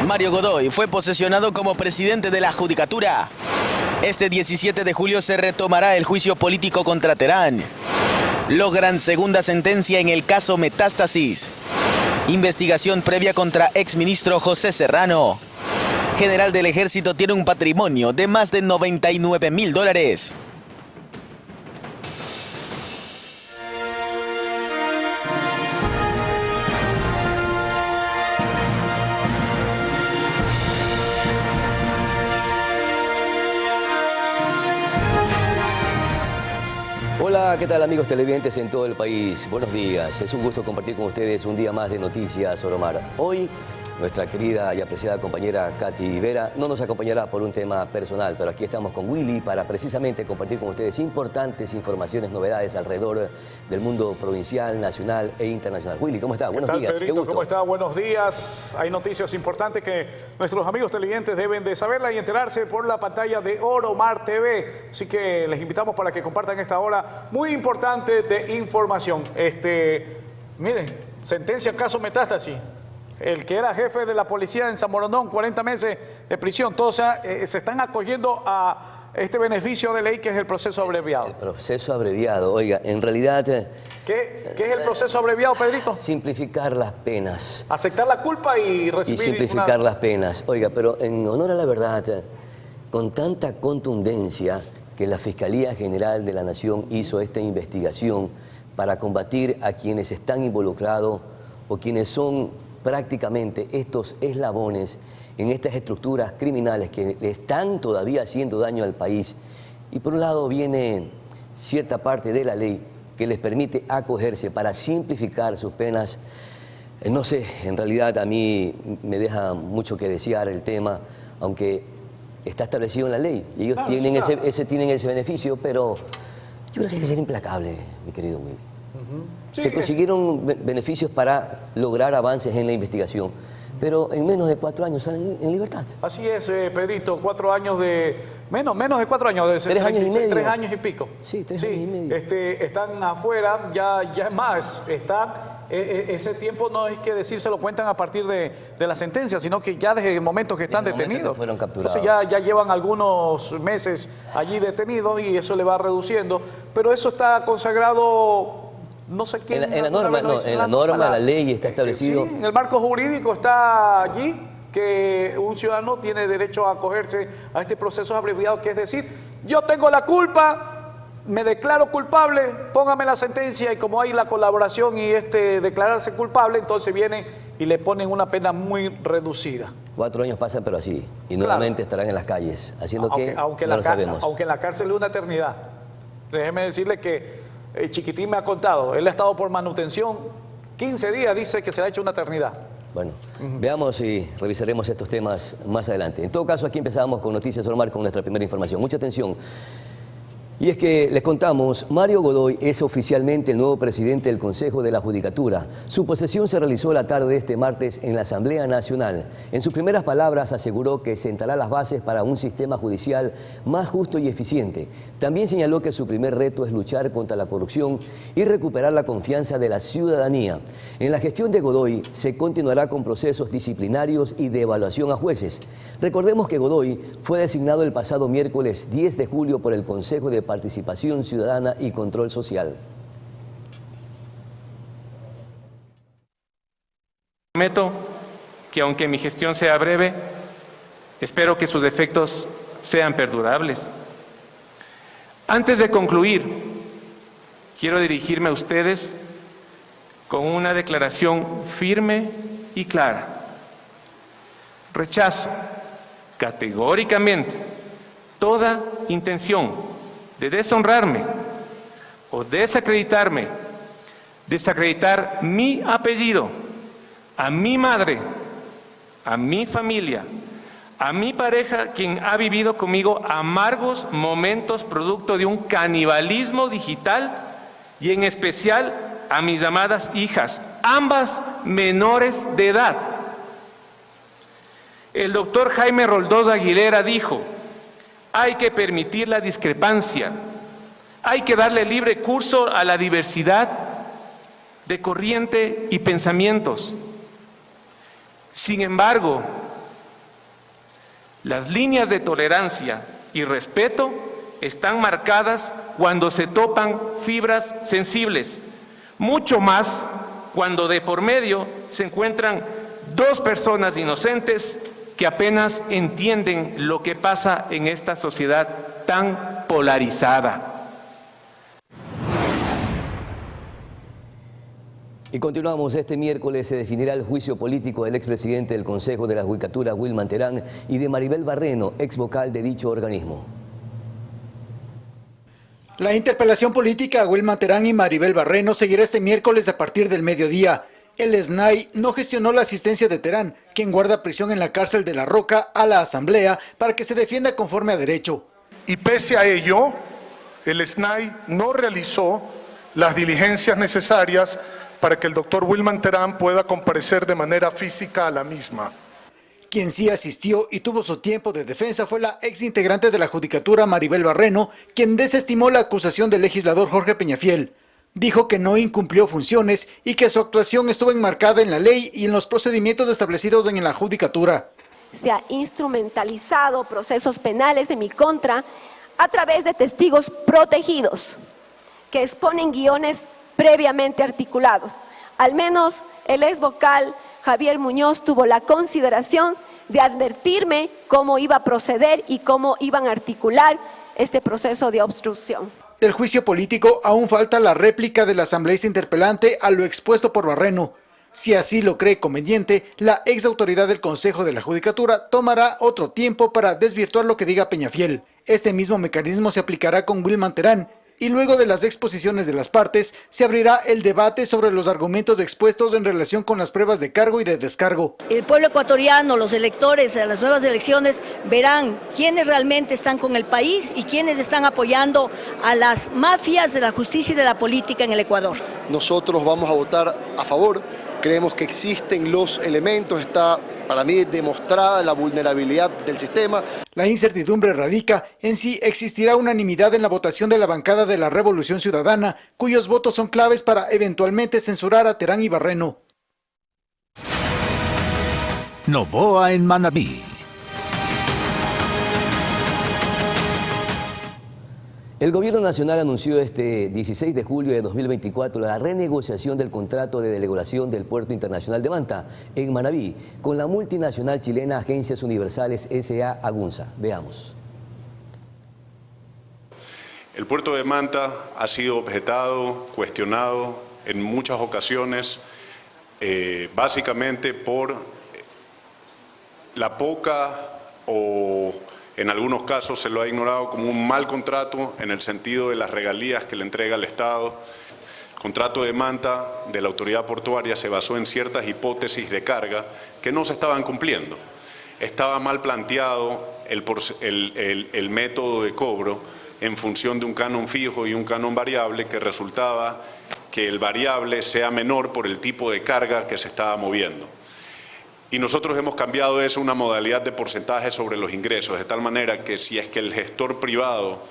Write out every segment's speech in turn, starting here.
Mario Godoy fue posesionado como presidente de la Judicatura. Este 17 de julio se retomará el juicio político contra Terán. Logran segunda sentencia en el caso Metástasis. Investigación previa contra exministro José Serrano. General del Ejército tiene un patrimonio de más de $99.000. Hola, ¿qué tal amigos televidentes en todo el país? Buenos días, es un gusto compartir con ustedes un día más de Noticias Oromar. Hoy, nuestra querida y apreciada compañera Katy Vera no nos acompañará por un tema personal, pero aquí estamos con Willy para precisamente compartir con ustedes importantes informaciones, novedades alrededor del mundo provincial, nacional e internacional. Willy, ¿cómo está? Buenos días. Pedrito, ¿cómo está? Buenos días. Hay noticias importantes que nuestros amigos televidentes deben de saberla y enterarse por la pantalla de Oromar TV. Así que les invitamos para que compartan esta hora muy importante de información. Miren, sentencia caso Metástasis. El que era jefe de la policía en San Borondón, 40 meses de prisión. Todos se están acogiendo a este beneficio de ley que es el proceso abreviado. El proceso abreviado, oiga, en realidad... ¿Qué es el proceso abreviado, Pedrito? Simplificar las penas. Aceptar la culpa y recibir... Y simplificar las penas. Oiga, pero en honor a la verdad, con tanta contundencia que la Fiscalía General de la Nación hizo esta investigación para combatir a quienes están involucrados o quienes son prácticamente estos eslabones en estas estructuras criminales que le están todavía haciendo daño al país. Y por un lado viene cierta parte de la ley que les permite acogerse para simplificar sus penas. No sé, en realidad a mí me deja mucho que desear el tema, aunque está establecido en la ley. Y ellos tienen ese beneficio, pero yo creo que hay que ser implacable, mi querido Willy. Sí, se consiguieron beneficios para lograr avances en la investigación, pero en menos de 4 años salen en libertad. Así es, Pedrito, 4 años de... Menos de 4 años, de 3 años y medio. 3 años y pico. Sí, 3 años y medio. Están afuera, ya es más, ese tiempo no es que decir se lo cuentan a partir de la sentencia, sino que ya desde el momento que están detenidos. Que fueron capturados. Entonces ya llevan algunos meses allí detenidos y eso le va reduciendo, pero eso está consagrado... No sé quién... En la norma, la ley está establecido... Sí, en el marco jurídico está allí que un ciudadano tiene derecho a acogerse a este proceso abreviado, que es decir, yo tengo la culpa, me declaro culpable, póngame la sentencia, y como hay la colaboración y declararse culpable, entonces vienen y le ponen una pena muy reducida. 4 años pasan, pero así, y nuevamente estarán en las calles, haciendo aunque no lo sabemos. Aunque en la cárcel es una eternidad. Déjeme decirle que Chiquitín me ha contado, él ha estado por manutención 15 días, dice que se le ha hecho una eternidad. Bueno, veamos y revisaremos estos temas más adelante. En todo caso, aquí empezamos con Noticias Oromar con nuestra primera información. Mucha atención. Y es que les contamos, Mario Godoy es oficialmente el nuevo presidente del Consejo de la Judicatura. Su posesión se realizó la tarde de este martes en la Asamblea Nacional. En sus primeras palabras aseguró que sentará las bases para un sistema judicial más justo y eficiente. También señaló que su primer reto es luchar contra la corrupción y recuperar la confianza de la ciudadanía. En la gestión de Godoy se continuará con procesos disciplinarios y de evaluación a jueces. Recordemos que Godoy fue designado el pasado miércoles 10 de julio por el Consejo de Participación Ciudadana y Control Social. Prometo que aunque mi gestión sea breve, espero que sus efectos sean perdurables. Antes de concluir, quiero dirigirme a ustedes con una declaración firme y clara. Rechazo categóricamente toda intención de deshonrarme o desacreditarme, desacreditar mi apellido, a mi madre, a mi familia, a mi pareja, quien ha vivido conmigo amargos momentos producto de un canibalismo digital, y en especial a mis llamadas hijas, ambas menores de edad. El doctor Jaime Roldós Aguilera dijo: hay que permitir la discrepancia, hay que darle libre curso a la diversidad de corriente y pensamientos. Sin embargo, Las líneas de tolerancia y respeto están marcadas cuando se topan fibras sensibles, mucho más cuando de por medio se encuentran dos personas inocentes que apenas entienden lo que pasa en esta sociedad tan polarizada. Y continuamos. Este miércoles se definirá el juicio político del expresidente del Consejo de la Judicatura, Wilman Terán, y de Maribel Barreno, ex vocal de dicho organismo. La interpelación política a Wilman Terán y Maribel Barreno seguirá este miércoles a partir del mediodía. El SNAI no gestionó la asistencia de Terán, quien guarda prisión en la cárcel de La Roca, a la Asamblea para que se defienda conforme a derecho. Y pese a ello, el SNAI no realizó las diligencias necesarias para que el doctor Wilman Terán pueda comparecer de manera física a la misma. Quien sí asistió y tuvo su tiempo de defensa fue la ex integrante de la Judicatura, Maribel Barreno, quien desestimó la acusación del legislador Jorge Peñafiel. Dijo que no incumplió funciones y que su actuación estuvo enmarcada en la ley y en los procedimientos establecidos en la Judicatura. Se ha instrumentalizado procesos penales en mi contra a través de testigos protegidos que exponen guiones previamente articulados. Al menos el ex vocal Javier Muñoz tuvo la consideración de advertirme cómo iba a proceder y cómo iban a articular este proceso de obstrucción. Del juicio político aún falta la réplica del asambleísta interpelante a lo expuesto por Barreno. Si así lo cree conveniente, la ex autoridad del Consejo de la Judicatura tomará otro tiempo para desvirtuar lo que diga Peñafiel. Este mismo mecanismo se aplicará con Wilman Terán, y luego de las exposiciones de las partes, se abrirá el debate sobre los argumentos expuestos en relación con las pruebas de cargo y de descargo. El pueblo ecuatoriano, los electores a las nuevas elecciones verán quiénes realmente están con el país y quiénes están apoyando a las mafias de la justicia y de la política en el Ecuador. Nosotros vamos a votar a favor, creemos que existen los elementos, está para mí demostrada la vulnerabilidad del sistema. La incertidumbre radica en si existirá unanimidad en la votación de la bancada de la Revolución Ciudadana, cuyos votos son claves para eventualmente censurar a Terán y Barreno. Noboa en Manabí. El Gobierno Nacional anunció este 16 de julio de 2024 la renegociación del contrato de delegación del Puerto Internacional de Manta, en Manabí, con la multinacional chilena Agencias Universales S.A. Agunza. Veamos. El puerto de Manta ha sido objetado, cuestionado en muchas ocasiones, básicamente por la poca o en algunos casos se lo ha ignorado como un mal contrato en el sentido de las regalías que le entrega el Estado. El contrato de Manta de la autoridad portuaria se basó en ciertas hipótesis de carga que no se estaban cumpliendo. Estaba mal planteado el método de cobro en función de un canon fijo y un canon variable, que resultaba que el variable sea menor por el tipo de carga que se estaba moviendo. Y nosotros hemos cambiado eso a una modalidad de porcentaje sobre los ingresos, de tal manera que si es que el gestor privado,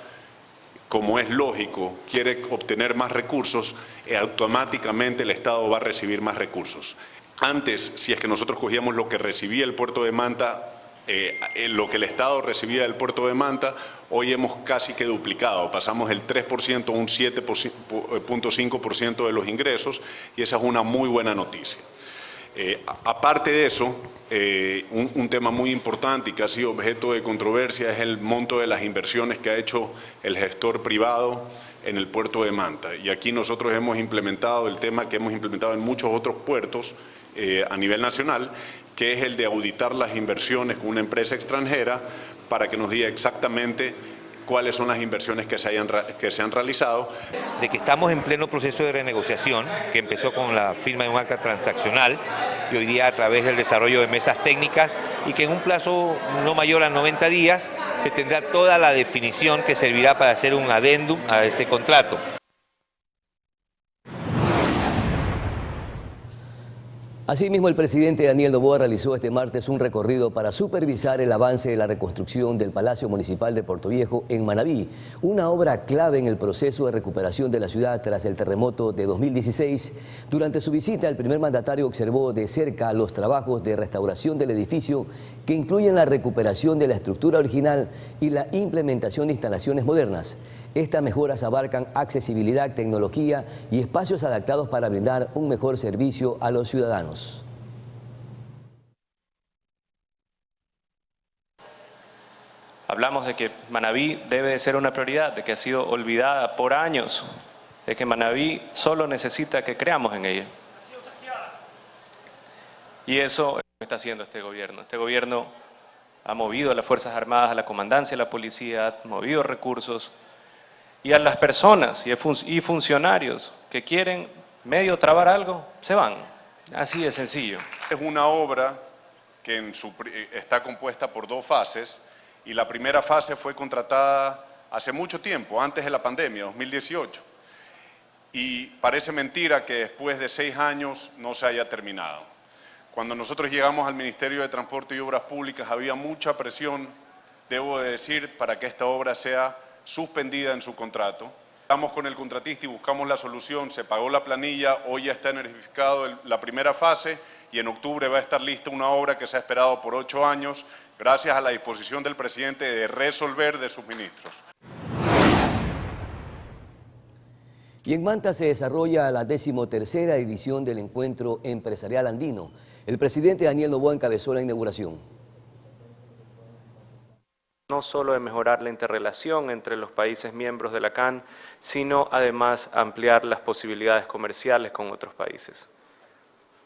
como es lógico, quiere obtener más recursos, automáticamente el Estado va a recibir más recursos. Antes, si es que nosotros cogíamos lo que recibía el puerto de Manta, lo que el Estado recibía del puerto de Manta, hoy hemos casi que duplicado, pasamos el 3% a un 7.5% de los ingresos, y esa es una muy buena noticia. Aparte de eso, un tema muy importante y que ha sido objeto de controversia es el monto de las inversiones que ha hecho el gestor privado en el puerto de Manta. Y aquí nosotros hemos implementado el tema que hemos implementado en muchos otros puertos a nivel nacional, que es el de auditar las inversiones con una empresa extranjera para que nos diga exactamente cuáles son las inversiones que se han realizado. De que estamos en pleno proceso de renegociación, que empezó con la firma de un acta transaccional y hoy día a través del desarrollo de mesas técnicas, y que en un plazo no mayor a 90 días se tendrá toda la definición que servirá para hacer un adendum a este contrato. Asimismo, el presidente Daniel Noboa realizó este martes un recorrido para supervisar el avance de la reconstrucción del Palacio Municipal de Puerto Viejo en Manabí, una obra clave en el proceso de recuperación de la ciudad tras el terremoto de 2016. Durante su visita, el primer mandatario observó de cerca los trabajos de restauración del edificio, que incluyen la recuperación de la estructura original y la implementación de instalaciones modernas. Estas mejoras abarcan accesibilidad, tecnología y espacios adaptados para brindar un mejor servicio a los ciudadanos. Hablamos de que Manabí debe de ser una prioridad, de que ha sido olvidada por años, de que Manabí solo necesita que creamos en ella. Y eso es lo que está haciendo este gobierno. Este gobierno ha movido a las Fuerzas Armadas, a la comandancia, a la policía, ha movido recursos, y a las personas y funcionarios que quieren medio trabar algo, se van. Así de sencillo. Es una obra que está compuesta por 2 fases, y la primera fase fue contratada hace mucho tiempo, antes de la pandemia, 2018. Y parece mentira que después de 6 años no se haya terminado. Cuando nosotros llegamos al Ministerio de Transporte y Obras Públicas había mucha presión, debo de decir, para que esta obra sea suspendida en su contrato. Hablamos con el contratista y buscamos la solución, se pagó la planilla, hoy ya está energificado la primera fase y en octubre va a estar lista una obra que se ha esperado por 8 años, gracias a la disposición del presidente de resolver de sus ministros. Y en Manta se desarrolla la 13ª edición del Encuentro Empresarial Andino. El presidente Daniel Noboa encabezó la inauguración. No solo de mejorar la interrelación entre los países miembros de la CAN, sino además ampliar las posibilidades comerciales con otros países.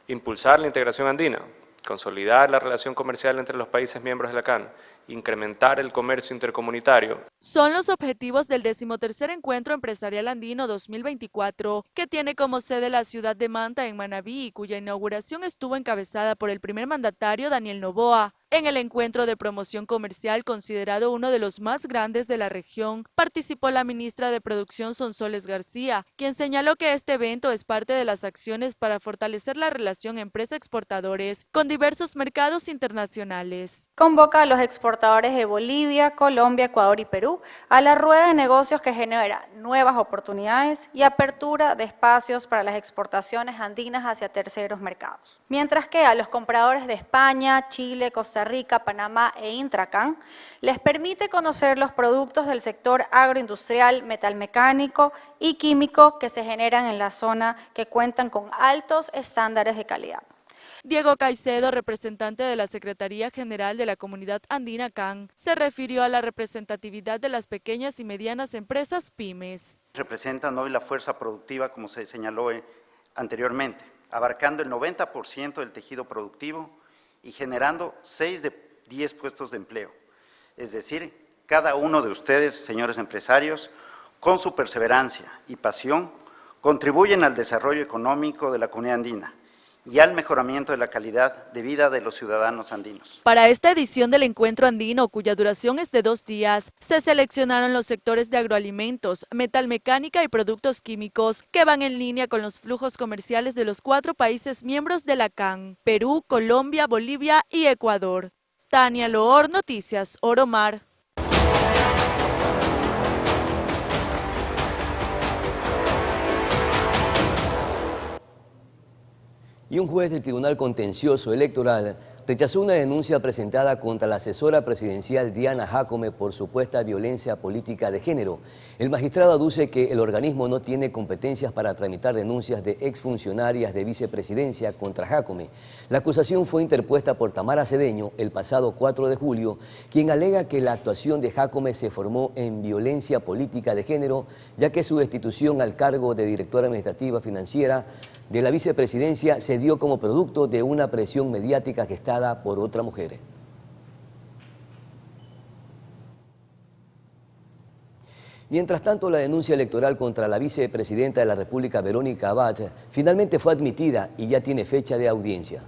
Impulsar la integración andina, consolidar la relación comercial entre los países miembros de la CAN, incrementar el comercio intercomunitario. Son los objetivos del 13º Encuentro Empresarial Andino 2024, que tiene como sede la ciudad de Manta en Manabí y cuya inauguración estuvo encabezada por el primer mandatario Daniel Noboa. En el encuentro de promoción comercial, considerado uno de los más grandes de la región, participó la ministra de Producción Sonsoles García, quien señaló que este evento es parte de las acciones para fortalecer la relación empresa-exportadores con diversos mercados internacionales. Convoca a los exportadores de Bolivia, Colombia, Ecuador y Perú a la rueda de negocios que genera nuevas oportunidades y apertura de espacios para las exportaciones andinas hacia terceros mercados. Mientras que a los compradores de España, Chile, Costa Rica, Panamá e Intracan les permite conocer los productos del sector agroindustrial, metalmecánico y químico que se generan en la zona, que cuentan con altos estándares de calidad. Diego Caicedo, representante de la Secretaría General de la Comunidad Andina CAN, se refirió a la representatividad de las pequeñas y medianas empresas pymes. Representan hoy la fuerza productiva, como se señaló anteriormente, abarcando el 90% del tejido productivo y generando 6 de 10 puestos de empleo. Es decir, cada uno de ustedes, señores empresarios, con su perseverancia y pasión, contribuyen al desarrollo económico de la comunidad andina y al mejoramiento de la calidad de vida de los ciudadanos andinos. Para esta edición del Encuentro Andino, cuya duración es de 2 días, se seleccionaron los sectores de agroalimentos, metalmecánica y productos químicos que van en línea con los flujos comerciales de los 4 países miembros de la CAN: Perú, Colombia, Bolivia y Ecuador. Tania Loor, Noticias Oro Mar. Y un juez del Tribunal Contencioso Electoral rechazó una denuncia presentada contra la asesora presidencial Diana Jácome por supuesta violencia política de género. El magistrado aduce que el organismo no tiene competencias para tramitar denuncias de exfuncionarias de vicepresidencia contra Jácome. La acusación fue interpuesta por Tamara Cedeño el pasado 4 de julio, quien alega que la actuación de Jácome se formó en violencia política de género, ya que su destitución al cargo de directora administrativa financiera de la vicepresidencia se dio como producto de una presión mediática gestada por otra mujer. Mientras tanto, la denuncia electoral contra la vicepresidenta de la República, Verónica Abad, finalmente fue admitida y ya tiene fecha de audiencia.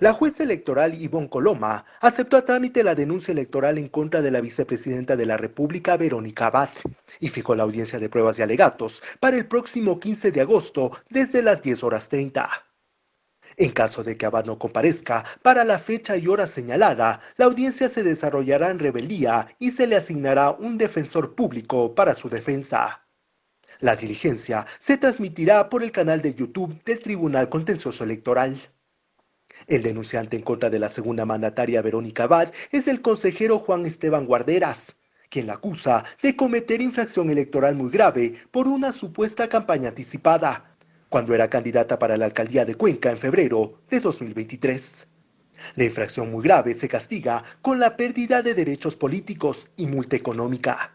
La jueza electoral Ivonne Coloma aceptó a trámite la denuncia electoral en contra de la vicepresidenta de la República, Verónica Abad, y fijó la audiencia de pruebas y alegatos para el próximo 15 de agosto desde las 10:30. En caso de que Abad no comparezca para la fecha y hora señalada, la audiencia se desarrollará en rebeldía y se le asignará un defensor público para su defensa. La diligencia se transmitirá por el canal de YouTube del Tribunal Contencioso Electoral. El denunciante en contra de la segunda mandataria Verónica Abad es el consejero Juan Esteban Guarderas, quien la acusa de cometer infracción electoral muy grave por una supuesta campaña anticipada, cuando era candidata para la alcaldía de Cuenca en febrero de 2023. La infracción muy grave se castiga con la pérdida de derechos políticos y multa económica.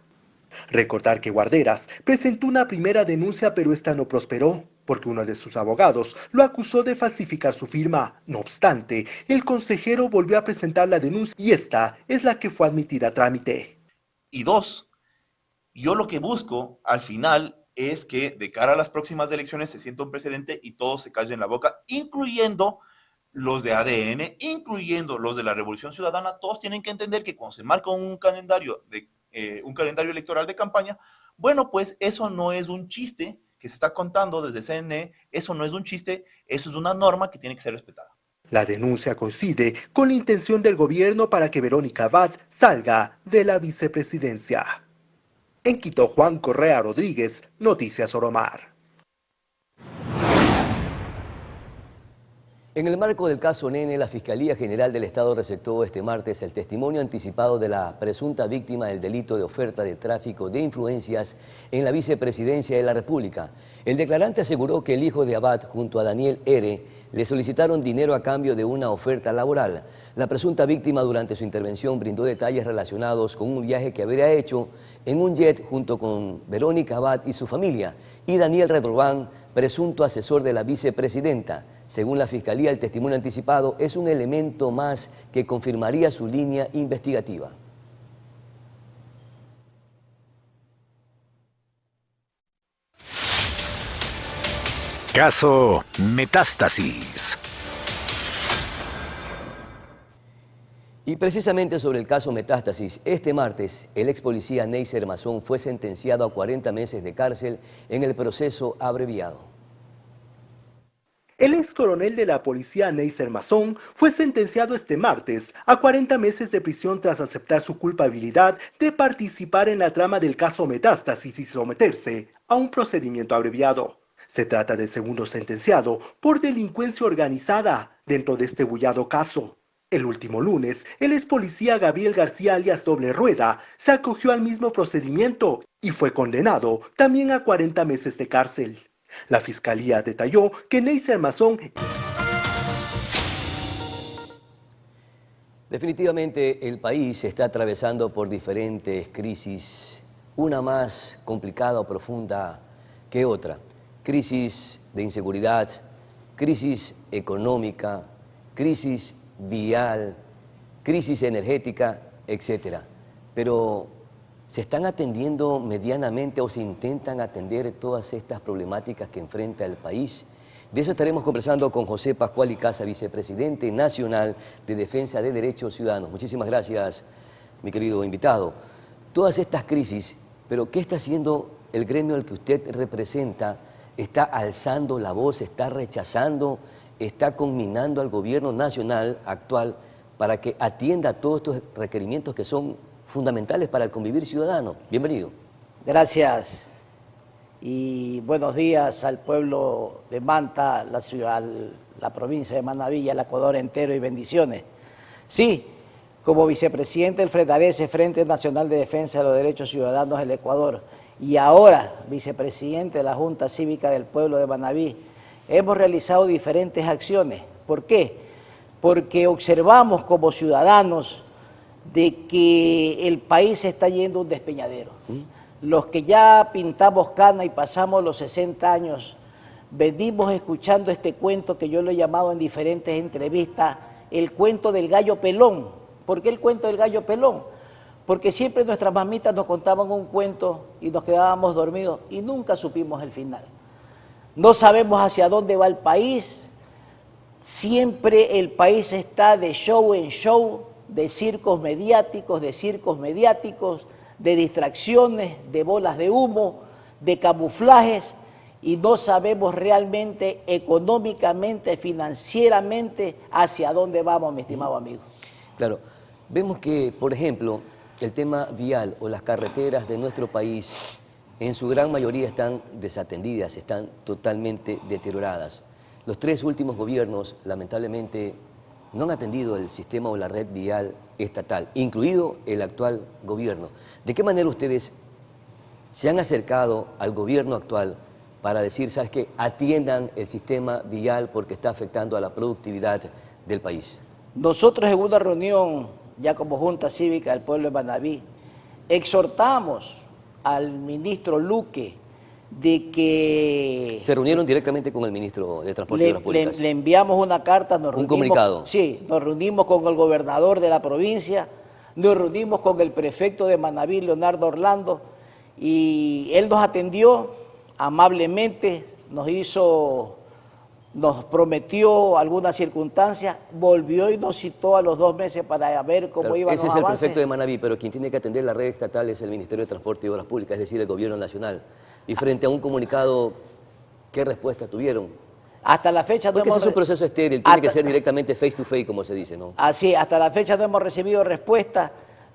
Recordar que Guarderas presentó una primera denuncia, pero esta no prosperó, porque uno de sus abogados lo acusó de falsificar su firma. No obstante, el consejero volvió a presentar la denuncia y esta es la que fue admitida a trámite. Y dos, yo lo que busco al final es que de cara a las próximas elecciones se sienta un precedente y todos se callen la boca, incluyendo los de ADN, incluyendo los de la Revolución Ciudadana. Todos tienen que entender que cuando se marca un calendario electoral de campaña, bueno, pues eso no es un chiste que se está contando desde CNE, eso no es un chiste, eso es una norma que tiene que ser respetada. La denuncia coincide con la intención del gobierno para que Verónica Abad salga de la vicepresidencia. En Quito, Juan Correa Rodríguez, Noticias Oromar. En el marco del caso Nene, la Fiscalía General del Estado receptó este martes el testimonio anticipado de la presunta víctima del delito de oferta de tráfico de influencias en la vicepresidencia de la República. El declarante aseguró que el hijo de Abad, junto a Daniel R., le solicitaron dinero a cambio de una oferta laboral. La presunta víctima durante su intervención brindó detalles relacionados con un viaje que habría hecho en un jet junto con Verónica Abad y su familia, y Daniel Redolván, presunto asesor de la vicepresidenta. Según la Fiscalía, el testimonio anticipado es un elemento más que confirmaría su línea investigativa. Caso Metástasis. Y precisamente sobre el caso Metástasis, este martes el ex policía Neiser Mazón fue sentenciado a 40 meses de cárcel en el proceso abreviado. El ex coronel de la policía Neiser Mazón fue sentenciado este martes a 40 meses de prisión tras aceptar su culpabilidad de participar en la trama del caso Metástasis y someterse a un procedimiento abreviado. Se trata del segundo sentenciado por delincuencia organizada dentro de este bullado caso. El último lunes, el ex policía Gabriel García alias Doble Rueda se acogió al mismo procedimiento y fue condenado también a 40 meses de cárcel. La Fiscalía detalló que Neiser Mazón... Definitivamente el país está atravesando por diferentes crisis, una más complicada o profunda que otra. Crisis de inseguridad, crisis económica, crisis vial, crisis energética, etc. Pero ¿se están atendiendo medianamente o se intentan atender todas estas problemáticas que enfrenta el país? De eso estaremos conversando con José Pascual Icaza, vicepresidente nacional de Defensa de Derechos Ciudadanos. Muchísimas gracias, mi querido invitado. Todas estas crisis, pero ¿qué está haciendo el gremio al que usted representa? ¿Está alzando la voz, está rechazando, está conminando al gobierno nacional actual para que atienda a todos estos requerimientos que son fundamentales para el convivir ciudadano? Bienvenido. Gracias y buenos días al pueblo de Manta, la ciudad, la provincia de Manabí, el Ecuador entero, y bendiciones. Sí, como vicepresidente del FREDADES, Frente Nacional de Defensa de los Derechos Ciudadanos del Ecuador, y ahora vicepresidente de la Junta Cívica del Pueblo de Manabí, hemos realizado diferentes acciones. ¿Por qué? Porque observamos como ciudadanos de que el país se está yendo a un despeñadero. Los que ya pintamos cana y pasamos los 60 años, venimos escuchando este cuento que yo lo he llamado en diferentes entrevistas, el cuento del gallo pelón. ¿Por qué el cuento del gallo pelón? Porque siempre nuestras mamitas nos contaban un cuento y nos quedábamos dormidos y nunca supimos el final. No sabemos hacia dónde va el país, siempre el país está de show en show, de circos mediáticos, de distracciones, de bolas de humo, de camuflajes, y no sabemos realmente económicamente, financieramente, hacia dónde vamos, mi estimado amigo. Claro, vemos que, por ejemplo, el tema vial o las carreteras de nuestro país en su gran mayoría están desatendidas, están totalmente deterioradas. Los 3 últimos gobiernos, lamentablemente, no han atendido el sistema o la red vial estatal, incluido el actual gobierno. ¿De qué manera ustedes se han acercado al gobierno actual para decir, sabes qué, atiendan el sistema vial porque está afectando a la productividad del país? Nosotros en una reunión, ya como Junta Cívica del Pueblo de Manabí, exhortamos al ministro Luque de que... ¿Se reunieron directamente con el ministro de Transporte y Obras Públicas? Le enviamos una carta, ¿Un comunicado? Sí, nos reunimos con el gobernador de la provincia, nos reunimos con el prefecto de Manabí, Leonardo Orlando, y él nos atendió amablemente, nos prometió algunas circunstancias, volvió y nos citó a los 2 meses para ver cómo iban los avances. Ese es el prefecto de Manabí, pero quien tiene que atender la red estatal es el Ministerio de Transporte y Obras Públicas, es decir, el gobierno nacional. Y frente a un comunicado, ¿qué respuesta tuvieron? Hasta la fecha no Porque hemos... ese es un proceso estéril, tiene que ser directamente face to face, como se dice, ¿no? Así, hasta la fecha no hemos recibido respuesta,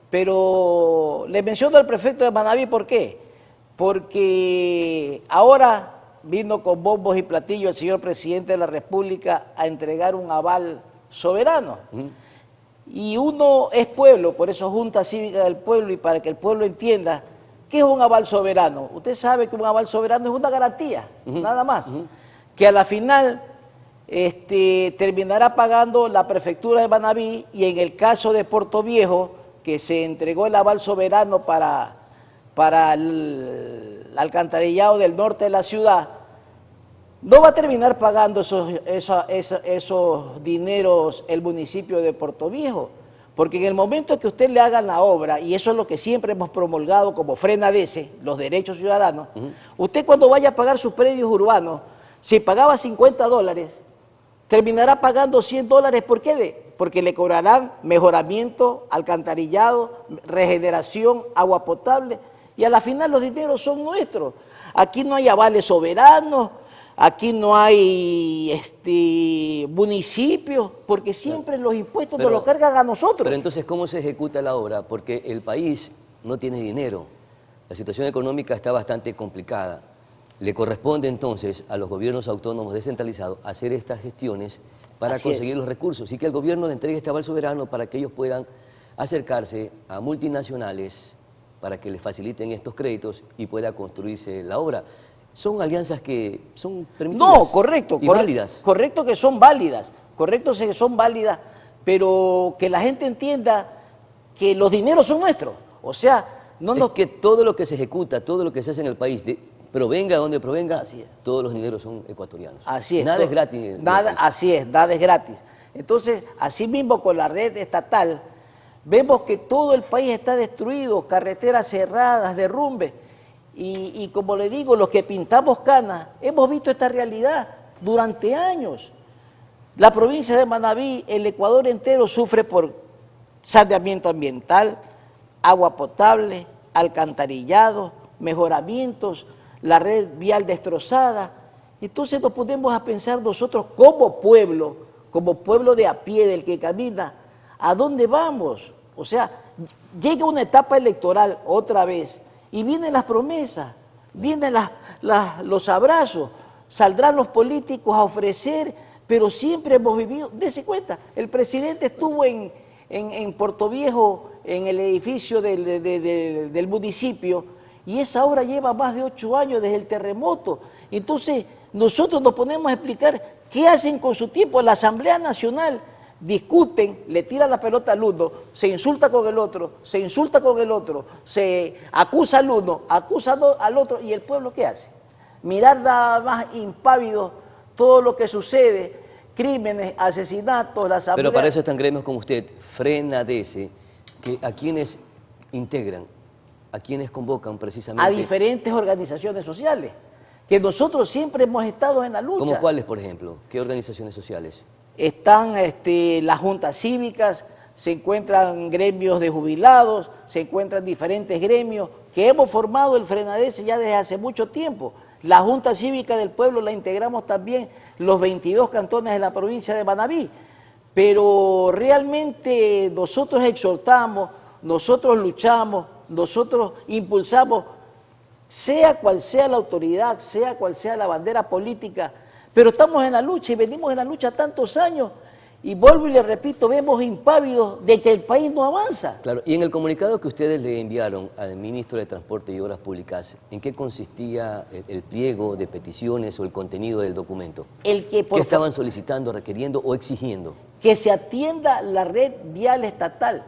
pero le menciono al prefecto de Manabí, ¿por qué? Porque ahora vino con bombos y platillos el señor presidente de la República a entregar un aval soberano. Y uno es pueblo, por eso Junta Cívica del Pueblo, y para que el pueblo entienda qué es un aval soberano. Usted sabe que un aval soberano es una garantía, nada más, que a la final terminará pagando la prefectura de Manabí, y en el caso de Puerto Viejo, que se entregó el aval soberano para el alcantarillado del norte de la ciudad, no va a terminar pagando esos dineros el municipio de Puerto Viejo, porque en el momento que usted le haga la obra, y eso es lo que siempre hemos promulgado como FRENADECE, los derechos ciudadanos, usted cuando vaya a pagar sus predios urbanos, si pagaba $50, terminará pagando $100. ¿Por qué? Porque le cobrarán mejoramiento, alcantarillado, regeneración, agua potable, y a la final los dineros son nuestros. Aquí no hay avales soberanos, aquí no hay municipios, porque siempre los impuestos nos los cargan a nosotros. Pero entonces, ¿cómo se ejecuta la obra? Porque el país no tiene dinero, la situación económica está bastante complicada. Le corresponde entonces a los gobiernos autónomos descentralizados hacer estas gestiones para conseguir los recursos y que el gobierno le entregue este aval soberano para que ellos puedan acercarse a multinacionales para que les faciliten estos créditos y pueda construirse la obra. Son alianzas que son permitidas. No, correcto. Y válidas. Correcto que son válidas, pero que la gente entienda que los dineros son nuestros. O sea, es que todo lo que se ejecuta, todo lo que se hace en el país, provenga de donde provenga, todos los dineros son ecuatorianos. Así es. Nada es gratis. Nada es gratis. Entonces, así mismo con la red estatal, vemos que todo el país está destruido, carreteras cerradas, derrumbes. Y como le digo, los que pintamos canas, hemos visto esta realidad durante años. La provincia de Manabí, el Ecuador entero sufre por saneamiento ambiental, agua potable, alcantarillado, mejoramientos, la red vial destrozada. Entonces nos ponemos a pensar nosotros como pueblo de a pie, del que camina, ¿a dónde vamos? O sea, llega una etapa electoral otra vez y vienen las promesas, vienen los abrazos, saldrán los políticos a ofrecer, pero siempre hemos vivido, dése cuenta, el presidente estuvo en Puerto Viejo, en el edificio del municipio, y esa obra lleva más de 8 años desde el terremoto. Entonces, nosotros nos ponemos a explicar qué hacen con su tiempo. La Asamblea Nacional discuten, le tiran la pelota al uno, se insulta con el otro, se insulta con el otro, se acusa al uno, acusa al otro, y el pueblo ¿qué hace? Mirar nada más impávido todo lo que sucede, crímenes, asesinatos, la Asamblea... Pero para eso están gremios como usted, FRENADECE, que a quienes integran, a quienes convocan precisamente... A diferentes organizaciones sociales, que nosotros siempre hemos estado en la lucha. ¿Cómo cuáles, por ejemplo? ¿Qué organizaciones sociales? Están las juntas cívicas, se encuentran gremios de jubilados, se encuentran diferentes gremios que hemos formado el FRENADECE ya desde hace mucho tiempo. La Junta Cívica del Pueblo la integramos también los 22 cantones de la provincia de Manabí. Pero realmente nosotros exhortamos, nosotros luchamos, nosotros impulsamos, sea cual sea la autoridad, sea cual sea la bandera política, pero estamos en la lucha y venimos en la lucha tantos años y vuelvo y le repito, vemos impávidos de que el país no avanza. Claro, y en el comunicado que ustedes le enviaron al ministro de Transporte y Obras Públicas, ¿en qué consistía el pliego de peticiones o el contenido del documento? ¿Qué estaban solicitando, requiriendo o exigiendo? Que se atienda la red vial estatal.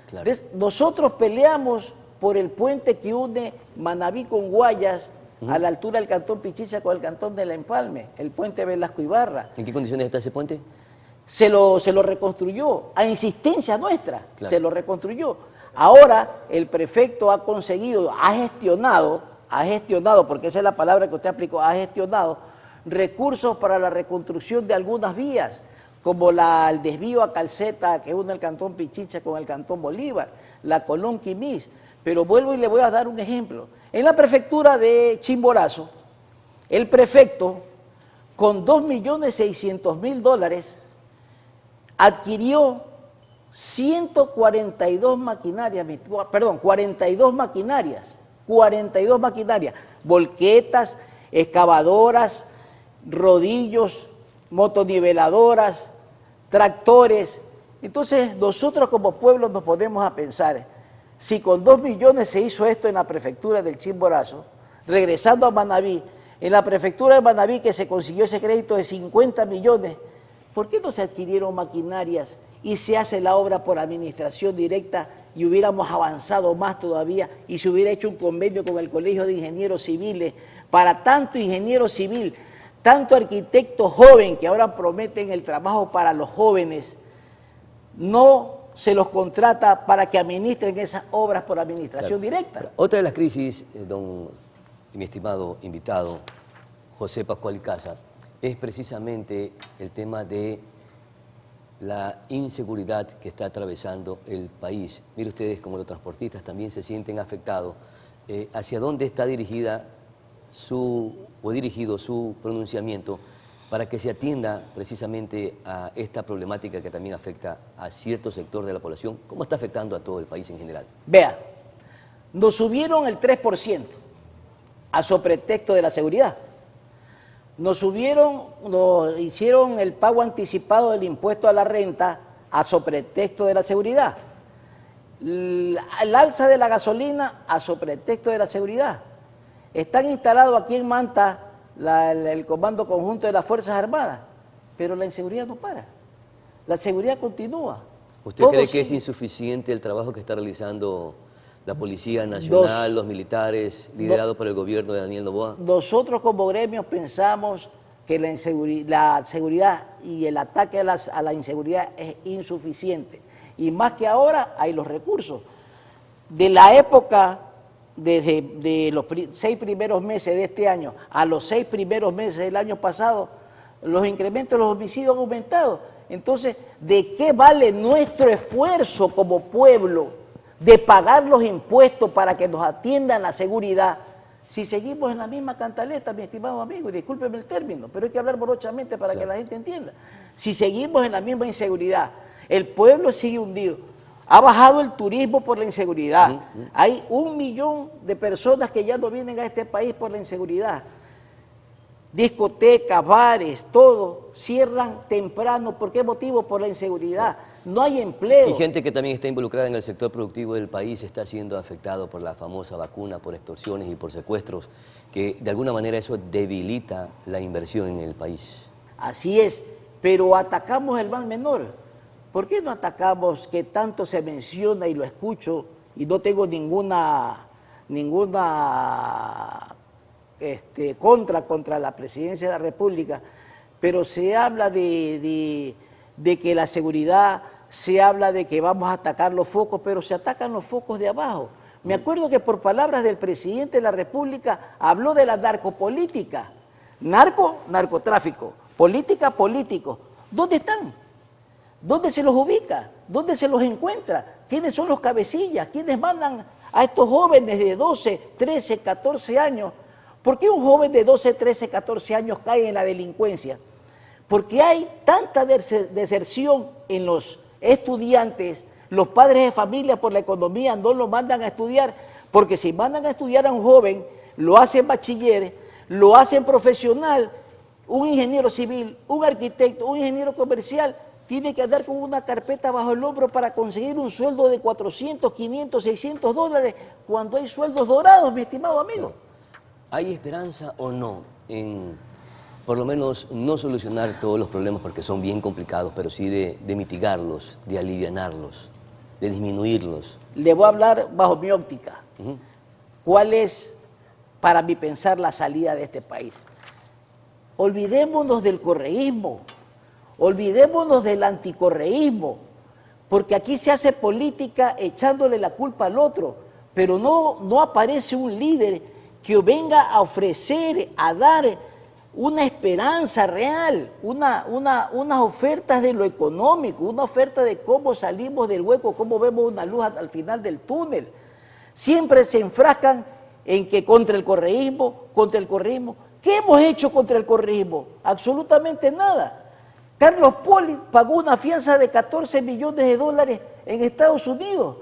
Claro. Nosotros peleamos por el puente que une Manabí con Guayas, a la altura del cantón Pichicha con el cantón de La Empalme, el puente Velasco Ibarra. ¿En qué condiciones está ese puente? Se lo reconstruyó, a insistencia nuestra, Claro. se lo reconstruyó. Ahora el prefecto ha conseguido, ha gestionado, porque esa es la palabra que usted aplicó, ha gestionado recursos para la reconstrucción de algunas vías, como el desvío a Calceta que une el cantón Pichicha con el cantón Bolívar, la Colón Quimís. Pero vuelvo y le voy a dar un ejemplo. En la prefectura de Chimborazo, el prefecto, con $2.600.000, adquirió 42 maquinarias, volquetas, excavadoras, rodillos, motoniveladoras, tractores. Entonces nosotros como pueblo nos ponemos a pensar, si con 2 millones se hizo esto en la prefectura del Chimborazo, regresando a Manabí, en la prefectura de Manabí que se consiguió ese crédito de 50 millones, ¿por qué no se adquirieron maquinarias y se hace la obra por administración directa y hubiéramos avanzado más todavía y se hubiera hecho un convenio con el Colegio de Ingenieros Civiles para tanto ingeniero civil, tanto arquitecto joven que ahora prometen el trabajo para los jóvenes, no se los contrata para que administren esas obras por administración directa? Otra de las crisis, mi estimado invitado, José Pascual Icaza, es precisamente el tema de la inseguridad que está atravesando el país. Mire ustedes como los transportistas también se sienten afectados. ¿Hacia dónde está dirigido su pronunciamiento para que se atienda precisamente a esta problemática que también afecta a cierto sector de la población? ¿Cómo está afectando a todo el país en general? Vea, nos subieron el 3% a sobretexto de la seguridad. Nos hicieron el pago anticipado del impuesto a la renta a sobretexto de la seguridad. El alza de la gasolina a sobretexto de la seguridad. Están instalados aquí en Manta el Comando Conjunto de las Fuerzas Armadas, pero la inseguridad no para. La seguridad continúa. ¿Usted cree que es insuficiente el trabajo que está realizando la Policía Nacional, los militares, liderados por el gobierno de Daniel Noboa? Nosotros como gremios pensamos que la seguridad y el ataque a la inseguridad es insuficiente. Y más que ahora hay los recursos. De la época, de los 6 primeros meses de este año a los 6 primeros meses del año pasado, los incrementos de los homicidios han aumentado. Entonces, ¿de qué vale nuestro esfuerzo como pueblo de pagar los impuestos para que nos atiendan la seguridad si seguimos en la misma cantaleta, mi estimado amigo? Y discúlpeme el término, pero hay que hablar morochamente para que la gente entienda. Si seguimos en la misma inseguridad, el pueblo sigue hundido. Ha bajado el turismo por la inseguridad. Hay 1 millón de personas que ya no vienen a este país por la inseguridad. Discotecas, bares, todo cierran temprano. ¿Por qué motivo? Por la inseguridad. No hay empleo. Y gente que también está involucrada en el sector productivo del país está siendo afectado por la famosa vacuna, por extorsiones y por secuestros, que de alguna manera eso debilita la inversión en el país. Así es, pero atacamos el mal menor. ¿Por qué no atacamos, que tanto se menciona y lo escucho, y no tengo ninguna contra la presidencia de la República, pero se habla de que la seguridad, se habla de que vamos a atacar los focos, pero se atacan los focos de abajo. Me acuerdo que por palabras del presidente de la República habló de la narcopolítica. Narcotráfico, política, políticos. ¿Dónde están? ¿Dónde se los ubica? ¿Dónde se los encuentra? ¿Quiénes son los cabecillas? ¿Quiénes mandan a estos jóvenes de 12, 13, 14 años ¿Por qué un joven de 12, 13, 14 años cae en la delincuencia? Porque hay tanta deserción en los estudiantes, los padres de familia por la economía no lo mandan a estudiar, porque si mandan a estudiar a un joven, lo hacen bachiller, lo hacen profesional, un ingeniero civil, un arquitecto, un ingeniero comercial, tiene que andar con una carpeta bajo el hombro para conseguir un sueldo de 400, 500, 600 dólares, cuando hay sueldos dorados, mi estimado amigo. ¿Hay esperanza o no en, por lo menos, no solucionar todos los problemas porque son bien complicados, pero sí de mitigarlos, de alivianarlos, de disminuirlos? Le voy a hablar bajo mi óptica. ¿Cuál es, para mi pensar, la salida de este país? Olvidémonos del correísmo, olvidémonos del anticorreísmo, porque aquí se hace política echándole la culpa al otro, pero no aparece un líder que venga a ofrecer, a dar una esperanza real, unas ofertas de lo económico, una oferta de cómo salimos del hueco, cómo vemos una luz al final del túnel. Siempre se enfrascan en que contra el correísmo. ¿Qué hemos hecho contra el correísmo? Absolutamente nada. Carlos Poli pagó una fianza de 14 millones de dólares en Estados Unidos.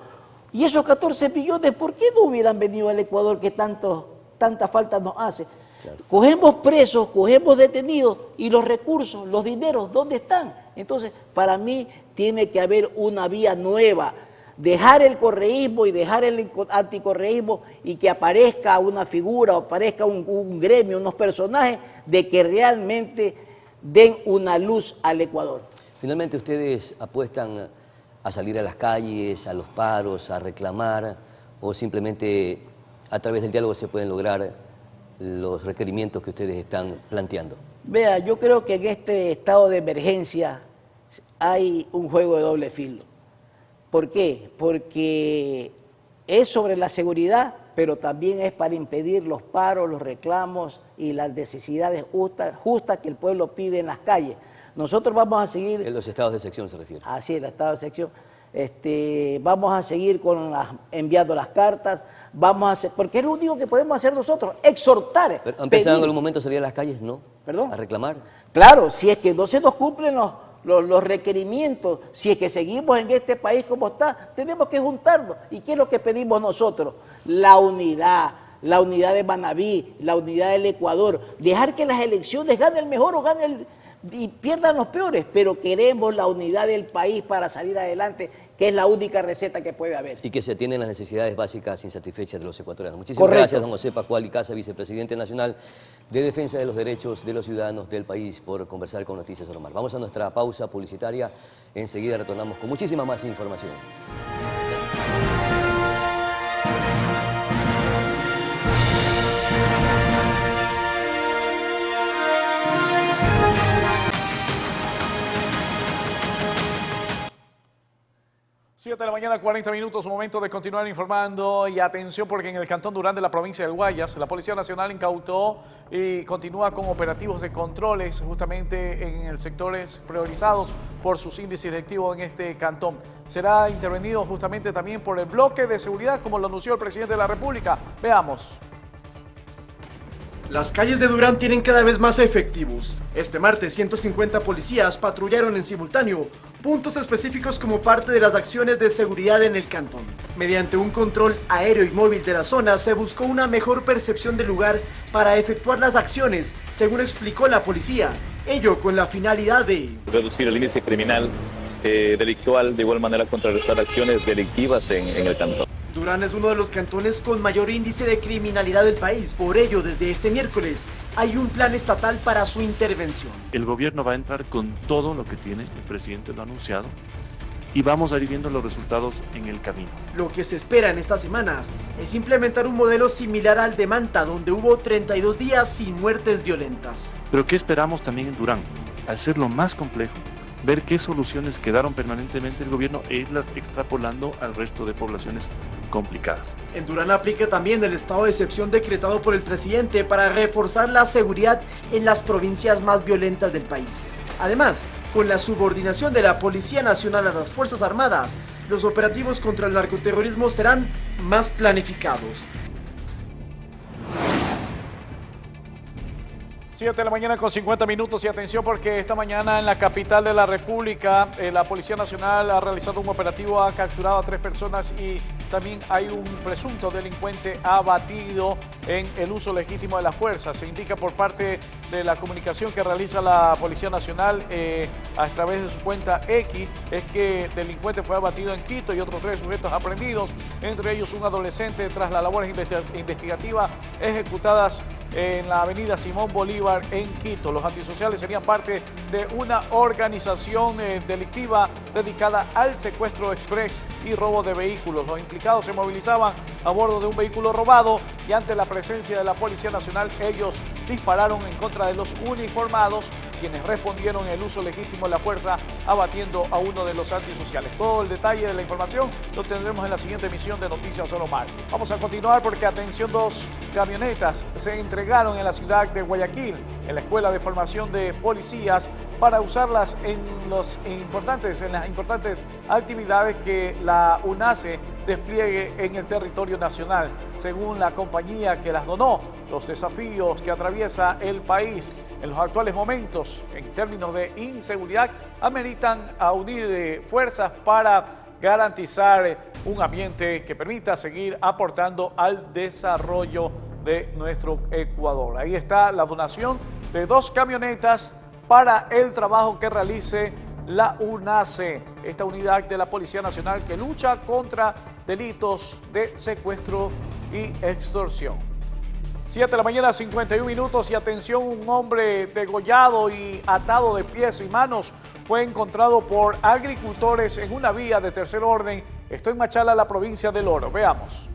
Y esos 14 millones, ¿por qué no hubieran venido al Ecuador que tanta falta nos hace? Claro. Cogemos presos, cogemos detenidos y los recursos, los dineros, ¿dónde están? Entonces, para mí tiene que haber una vía nueva. Dejar el correísmo y dejar el anticorreísmo y que aparezca una figura o aparezca un gremio, unos personajes de que realmente den una luz al Ecuador. Finalmente, ¿ustedes apuestan a salir a las calles, a los paros, a reclamar, o simplemente a través del diálogo se pueden lograr los requerimientos que ustedes están planteando? Vea, yo creo que en este estado de emergencia hay un juego de doble filo. ¿Por qué? Porque es sobre la seguridad, pero también es para impedir los paros, los reclamos y las necesidades justas que el pueblo pide en las calles. Nosotros vamos a seguir... En los estados de sección se refiere. Así es, el estado de sección. Vamos a seguir enviando las cartas, porque es lo único que podemos hacer nosotros, exhortar. ¿Pero han pensado en algún momento salir a las calles? ¿No? ¿Perdón? ¿A reclamar? Claro, si es que no se nos cumplen los requerimientos, si es que seguimos en este país como está, tenemos que juntarnos. ¿Y qué es lo que pedimos nosotros? La unidad de Manabí, la unidad del Ecuador, dejar que las elecciones gane el mejor o y pierdan los peores, pero queremos la unidad del país para salir adelante, que es la única receta que puede haber. Y que se atienden las necesidades básicas insatisfechas de los ecuatorianos. Muchísimas gracias, don José Pascual Icaza, vicepresidente nacional de Defensa de los Derechos de los Ciudadanos del país, por conversar con Noticias Oro Mar. Vamos a nuestra pausa publicitaria, enseguida retornamos con muchísima más información. 7 de la mañana, 40 minutos, momento de continuar informando. Y atención, porque en el Cantón Durán de la provincia del Guayas, la Policía Nacional incautó y continúa con operativos de controles justamente en el sectores priorizados por sus índices delictivos en este cantón. Será intervenido justamente también por el bloque de seguridad, como lo anunció el presidente de la República. Veamos. Las calles de Durán tienen cada vez más efectivos. Este martes, 150 policías patrullaron en simultáneo puntos específicos como parte de las acciones de seguridad en el cantón. Mediante un control aéreo y móvil de la zona, se buscó una mejor percepción del lugar para efectuar las acciones, según explicó la policía. Ello con la finalidad de reducir el índice criminal delictual, de igual manera contrarrestar acciones delictivas en el cantón. Durán es uno de los cantones con mayor índice de criminalidad del país. Por ello, desde este miércoles, hay un plan estatal para su intervención. El gobierno va a entrar con todo lo que tiene, el presidente lo ha anunciado, y vamos a ir viendo los resultados en el camino. Lo que se espera en estas semanas es implementar un modelo similar al de Manta, donde hubo 32 días sin muertes violentas. Pero ¿qué esperamos también en Durán? Hacerlo más complejo, ver qué soluciones quedaron permanentemente el gobierno e irlas extrapolando al resto de poblaciones complicadas. En Durán aplica también el estado de excepción decretado por el presidente para reforzar la seguridad en las provincias más violentas del país. Además, con la subordinación de la Policía Nacional a las Fuerzas Armadas, los operativos contra el narcoterrorismo serán más planificados. 7 de la mañana con 50 minutos y atención porque esta mañana en la capital de la República la Policía Nacional ha realizado un operativo, ha capturado a 3 personas y también hay un presunto delincuente abatido en el uso legítimo de la fuerza. Se indica por parte de la comunicación que realiza la Policía Nacional a través de su cuenta X, es que el delincuente fue abatido en Quito y otros 3 sujetos aprendidos, entre ellos un adolescente, tras las labores investigativas ejecutadas en la avenida Simón Bolívar en Quito. Los antisociales serían parte de una organización delictiva dedicada al secuestro express y robo de vehículos. Los implicados se movilizaban a bordo de un vehículo robado y ante la presencia de la Policía Nacional ellos dispararon en contra de los uniformados, quienes respondieron el uso legítimo de la fuerza abatiendo a uno de los antisociales. Todo el detalle de la información lo tendremos en la siguiente emisión de Noticias Oromar. Vamos a continuar porque atención, 2 camionetas se entregaron en la ciudad de Guayaquil, en la Escuela de Formación de Policías, para usarlas en las importantes actividades que la UNACE despliegue en el territorio nacional. Según la compañía que las donó, los desafíos que atraviesa el país en los actuales momentos en términos de inseguridad ameritan a unir fuerzas para garantizar un ambiente que permita seguir aportando al desarrollo de nuestro Ecuador. Ahí está la donación de 2 camionetas para el trabajo que realice la UNACE, esta unidad de la Policía Nacional que lucha contra delitos de secuestro y extorsión. 7 de la mañana, 51 minutos y atención, un hombre degollado y atado de pies y manos fue encontrado por agricultores en una vía de tercer orden. Esto en Machala, la provincia del Oro. Veamos.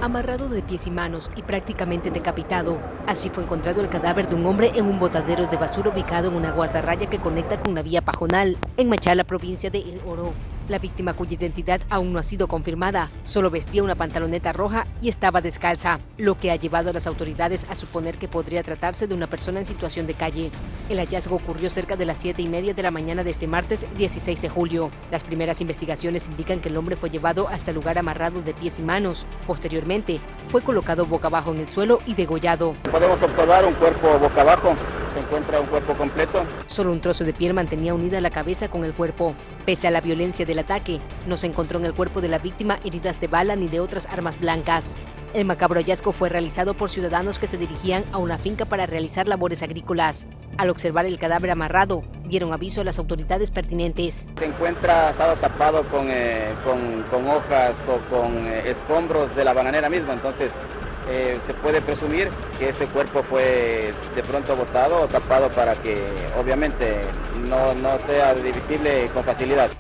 Amarrado de pies y manos y prácticamente decapitado. Así fue encontrado el cadáver de un hombre en un botadero de basura ubicado en una guardarraya que conecta con la vía Pajonal, en Machala, provincia de El Oro. La víctima, cuya identidad aún no ha sido confirmada, solo vestía una pantaloneta roja y estaba descalza, lo que ha llevado a las autoridades a suponer que podría tratarse de una persona en situación de calle. El hallazgo ocurrió cerca de las 7:30 de la mañana de este martes 16 de julio. Las primeras investigaciones indican que el hombre fue llevado hasta el lugar amarrado de pies y manos. Posteriormente, fue colocado boca abajo en el suelo y degollado. Podemos observar un cuerpo boca abajo. Se encuentra un cuerpo completo. Solo un trozo de piel mantenía unida la cabeza con el cuerpo. Pese a la violencia del ataque, no se encontró en el cuerpo de la víctima heridas de bala ni de otras armas blancas. El macabro hallazgo fue realizado por ciudadanos que se dirigían a una finca para realizar labores agrícolas. Al observar el cadáver amarrado, dieron aviso a las autoridades pertinentes. Se encuentra estado tapado con hojas o con escombros de la bananera misma, entonces se puede presumir que este cuerpo fue de pronto botado o tapado para que obviamente no sea divisible con facilidad.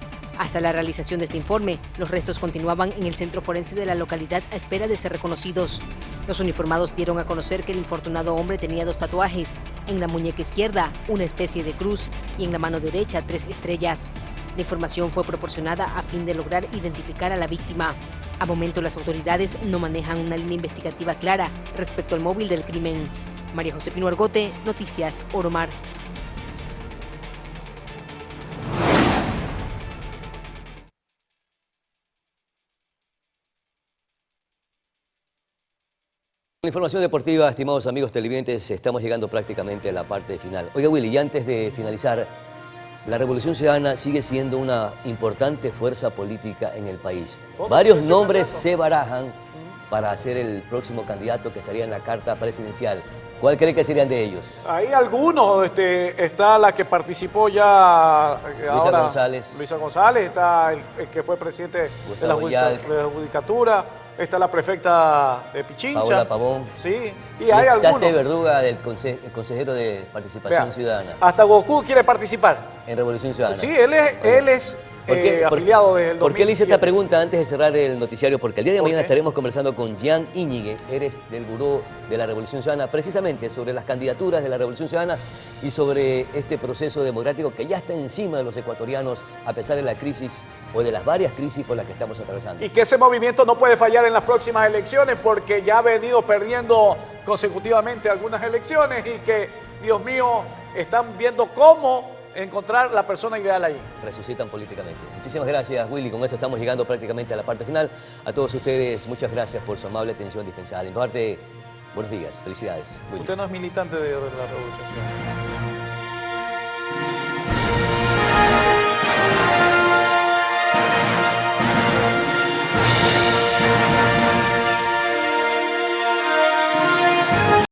Hasta la realización de este informe, los restos continuaban en el centro forense de la localidad a espera de ser reconocidos. Los uniformados dieron a conocer que el infortunado hombre tenía 2 tatuajes, en la muñeca izquierda una especie de cruz y en la mano derecha 3 estrellas. La información fue proporcionada a fin de lograr identificar a la víctima. A momento las autoridades no manejan una línea investigativa clara respecto al móvil del crimen. María José Pino Argote, Noticias Oromar. Con información deportiva, estimados amigos televidentes, estamos llegando prácticamente a la parte final. Oiga, Willy, y antes de finalizar, la Revolución Ciudadana sigue siendo una importante fuerza política en el país. Varios nombres se barajan para ser el próximo candidato que estaría en la carta presidencial. ¿Cuál cree que serían de ellos? Hay algunos, está la que participó ya Luisa González. Luisa González, está el que fue presidente de la Judicatura, está la prefecta de Pichincha. Paola Pavón. Sí, y hay algunos. Tate Verduga, del consejero de Participación Ciudadana. Hasta Goku quiere participar. En Revolución Ciudadana. Sí, él es afiliado del 2017. ¿Por qué le hice esta pregunta antes de cerrar el noticiario? Porque el día de mañana estaremos conversando con Jean Íñigue, eres del Buró de la Revolución Ciudadana, precisamente sobre las candidaturas de la Revolución Ciudadana y sobre este proceso democrático que ya está encima de los ecuatorianos a pesar de la crisis o de las varias crisis por las que estamos atravesando. Y que ese movimiento no puede fallar en las próximas elecciones porque ya ha venido perdiendo consecutivamente algunas elecciones y que, Dios mío, están viendo cómo encontrar la persona ideal ahí. Resucitan políticamente. Muchísimas gracias, Willy. Con esto estamos llegando prácticamente a la parte final. A todos ustedes, muchas gracias por su amable atención dispensada. En parte, Buenos días, felicidades. Usted no es militante de la Revolución Ciudadana.